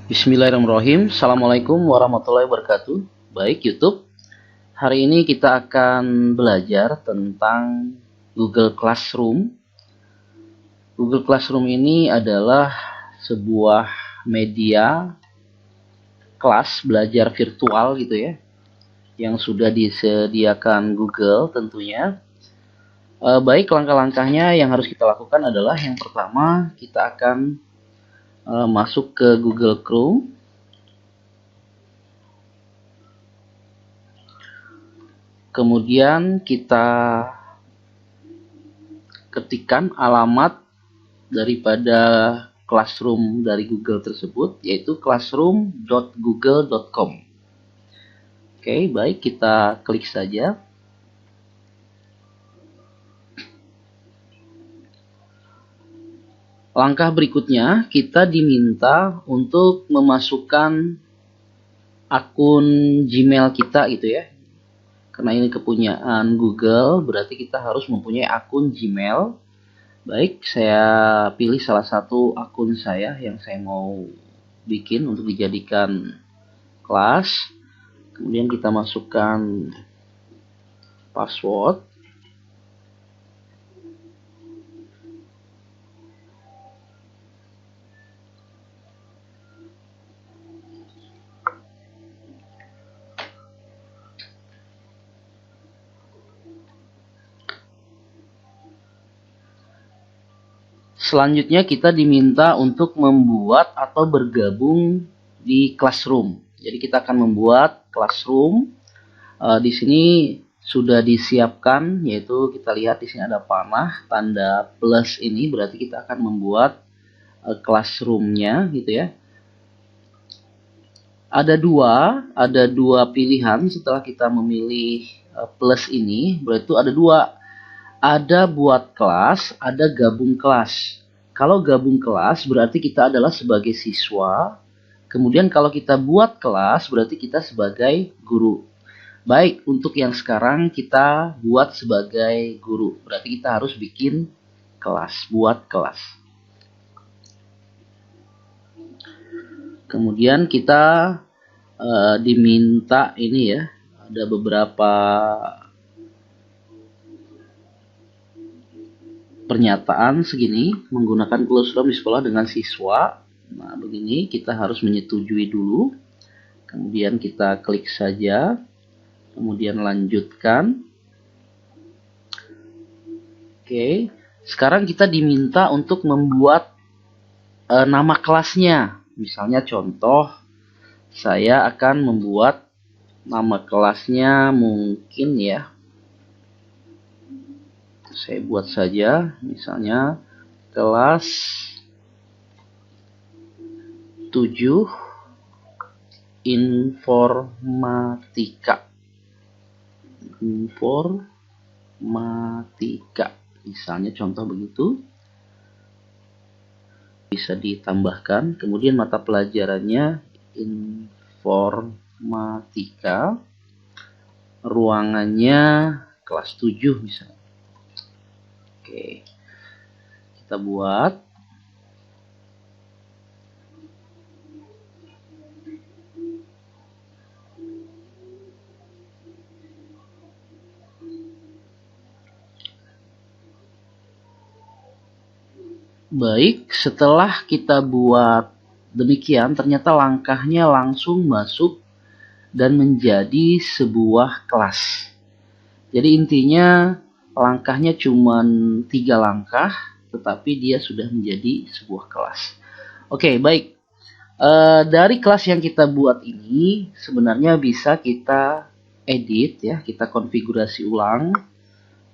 Bismillahirrahmanirrahim. Assalamualaikum warahmatullahi wabarakatuh. Baik YouTube, hari ini kita akan belajar tentang Google Classroom. Google Classroom ini adalah sebuah media kelas belajar virtual gitu ya, yang sudah disediakan Google tentunya. Baik, langkah-langkahnya yang harus kita lakukan adalah yang pertama kita akan masuk ke Google Chrome. Kemudian kita ketikkan alamat daripada Classroom dari Google tersebut, yaitu classroom.google.com. Oke, baik, kita klik saja. Langkah berikutnya, kita diminta untuk memasukkan akun Gmail kita gitu ya. Karena ini kepunyaan Google, berarti kita harus mempunyai akun Gmail. Baik, saya pilih salah satu akun saya yang saya mau bikin untuk dijadikan kelas. Kemudian kita masukkan password. Selanjutnya kita diminta untuk membuat atau bergabung di Classroom. Jadi kita akan membuat Classroom. Di sini sudah disiapkan, yaitu kita lihat di sini ada panah, tanda plus ini berarti kita akan membuat Classroom-nya gitu ya. Ada dua pilihan setelah kita memilih plus ini, berarti ada dua. Ada buat kelas, ada gabung kelas. Kalau gabung kelas berarti kita adalah sebagai siswa. Kemudian kalau kita buat kelas berarti kita sebagai guru. Baik, untuk yang sekarang kita buat sebagai guru. Berarti kita harus bikin kelas, buat kelas. Kemudian kita diminta ini ya, ada beberapa pernyataan segini, menggunakan classroom di sekolah dengan siswa. Nah, begini kita harus menyetujui dulu. Kemudian kita klik saja. Kemudian lanjutkan. Oke, sekarang kita diminta untuk membuat nama kelasnya. Misalnya contoh, saya akan membuat nama kelasnya mungkin ya, saya buat saja misalnya kelas 7 informatika. Misalnya contoh begitu. Bisa ditambahkan. Kemudian mata pelajarannya informatika. Ruangannya kelas 7 misalnya. Oke, kita buat. Baik, setelah kita buat demikian, ternyata langkahnya langsung masuk dan menjadi sebuah kelas. Jadi intinya langkahnya cuma 3 langkah, tetapi dia sudah menjadi sebuah kelas. Oke, baik. Dari kelas yang kita buat ini sebenarnya bisa kita edit ya, kita konfigurasi ulang.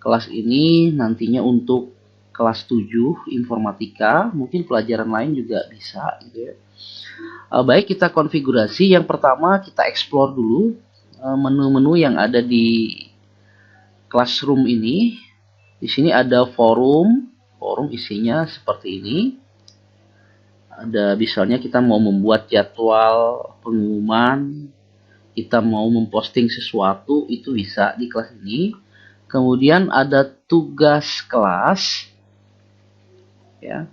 Kelas ini nantinya untuk kelas 7 informatika, mungkin pelajaran lain juga bisa gitu ya. Baik, kita konfigurasi. Yang pertama kita explore dulu menu-menu yang ada di Classroom ini. Di sini ada forum isinya seperti ini. Ada misalnya kita mau membuat jadwal pengumuman, kita mau memposting sesuatu, itu bisa di kelas ini. Kemudian ada tugas kelas. Ya.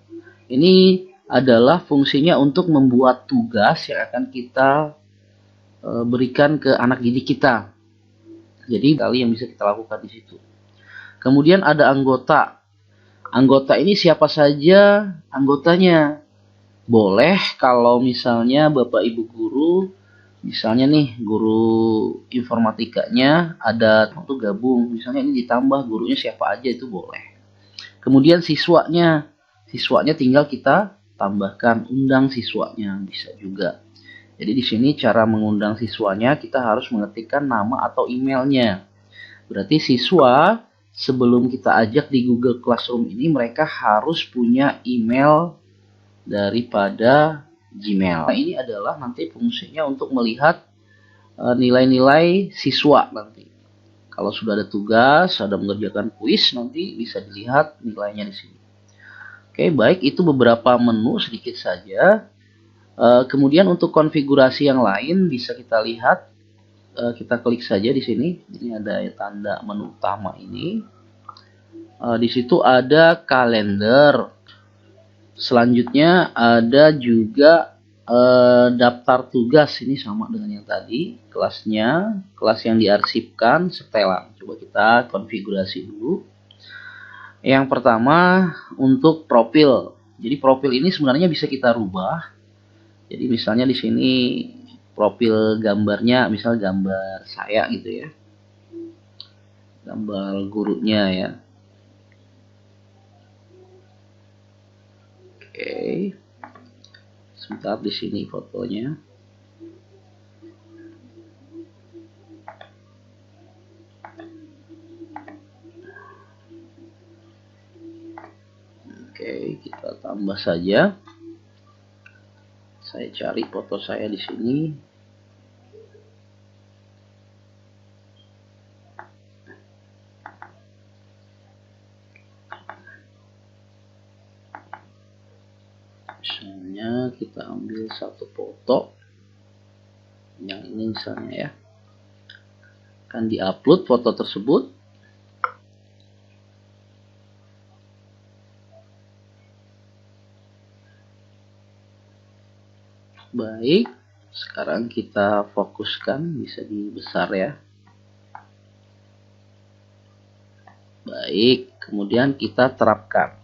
Ini adalah fungsinya untuk membuat tugas yang akan kita berikan ke anak didik kita. Jadi kali yang bisa kita lakukan di situ. Kemudian ada anggota. Anggota ini siapa saja anggotanya? Boleh kalau misalnya Bapak Ibu guru, misalnya nih guru informatikanya ada untuk gabung, misalnya ini ditambah gurunya siapa aja itu boleh. Kemudian siswanya tinggal kita tambahkan, undang siswanya bisa juga. Jadi di sini cara mengundang siswanya kita harus mengetikkan nama atau emailnya. Berarti siswa sebelum kita ajak di Google Classroom ini mereka harus punya email daripada Gmail. Nah, ini adalah nanti fungsinya untuk melihat nilai-nilai siswa nanti. Kalau sudah ada tugas, ada mengerjakan kuis, nanti bisa dilihat nilainya di sini. Oke, baik, itu beberapa menu sedikit saja. Kemudian untuk konfigurasi yang lain bisa kita lihat, kita klik saja di sini. Ini ada tanda menu utama ini. Di situ ada kalender. Selanjutnya ada juga daftar tugas. Ini sama dengan yang tadi. Kelasnya, kelas yang diarsipkan, setelan. Coba kita konfigurasi dulu. Yang pertama untuk profil. Jadi profil ini sebenarnya bisa kita rubah. Jadi misalnya di sini profil gambarnya, misal gambar saya gitu ya, gambar gurunya ya. Oke, sebentar di sini fotonya. Oke, kita tambah saja. Saya cari foto saya di sini. Misalnya kita ambil satu foto. Yang ini misalnya ya. Akan diupload foto tersebut. Baik, sekarang kita fokuskan, bisa dibesar ya. Baik, kemudian kita terapkan.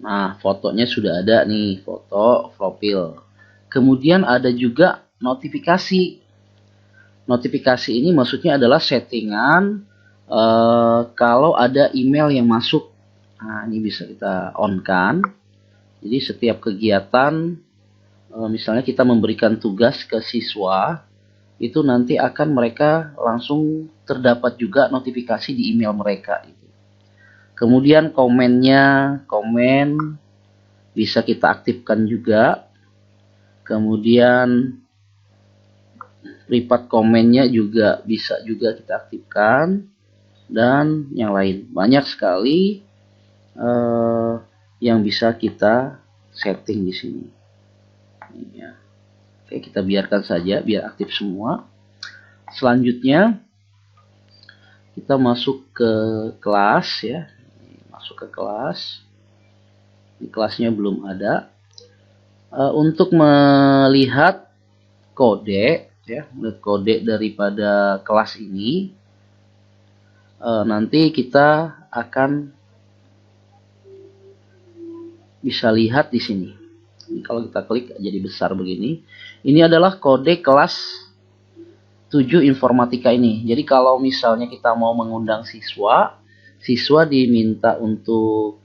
Nah, fotonya sudah ada nih, foto profil. Kemudian ada juga notifikasi. Notifikasi ini maksudnya adalah settingan kalau ada email yang masuk. Nah, ini bisa kita on kan. Jadi setiap kegiatan, misalnya kita memberikan tugas ke siswa, itu nanti akan mereka langsung terdapat juga notifikasi di email mereka. Kemudian komen bisa kita aktifkan juga. Kemudian report komennya juga bisa juga kita aktifkan. Dan yang lain. Banyak sekali yang bisa kita setting di sini. Ya. Oke, kita biarkan saja biar aktif semua. Selanjutnya kita masuk ke kelas ya. Masuk ke kelas. Di kelasnya belum ada. Untuk melihat kode ya, melihat kode daripada kelas ini, nanti kita akan bisa lihat di sini. Ini kalau kita klik jadi besar begini. Ini adalah kode kelas 7 informatika ini. Jadi kalau misalnya kita mau mengundang siswa, siswa diminta untuk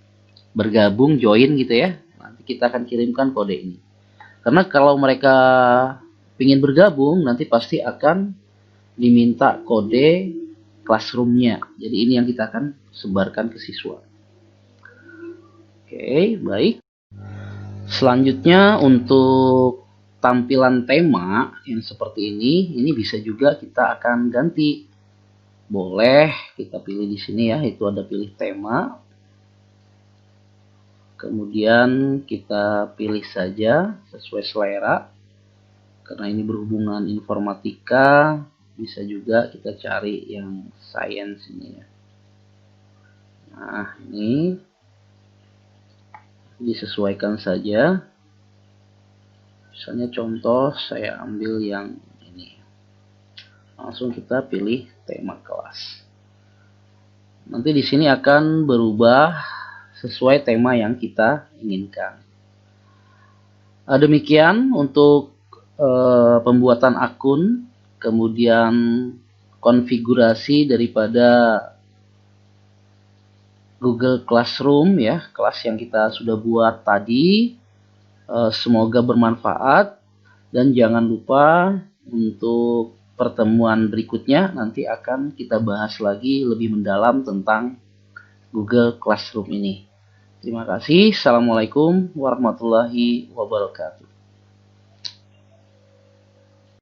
bergabung, join gitu ya. Nanti kita akan kirimkan kode ini. Karena kalau mereka ingin bergabung, nanti pasti akan diminta kode classroom-nya. Jadi ini yang kita akan sebarkan ke siswa. Oke, baik. Selanjutnya untuk tampilan tema yang seperti ini bisa juga kita akan ganti. Boleh kita pilih di sini ya, itu ada pilih tema. Kemudian kita pilih saja sesuai selera. Karena ini berhubungan informatika, bisa juga kita cari yang science ini ya. Nah, ini disesuaikan saja. Misalnya contoh saya ambil yang ini. Langsung kita pilih tema kelas. Nanti di sini akan berubah sesuai tema yang kita inginkan. Demikian untuk pembuatan akun, kemudian konfigurasi daripada Google Classroom ya, kelas yang kita sudah buat tadi. Semoga bermanfaat dan jangan lupa untuk pertemuan berikutnya nanti akan kita bahas lagi lebih mendalam tentang Google Classroom ini. Terima kasih. Assalamualaikum warahmatullahi wabarakatuh.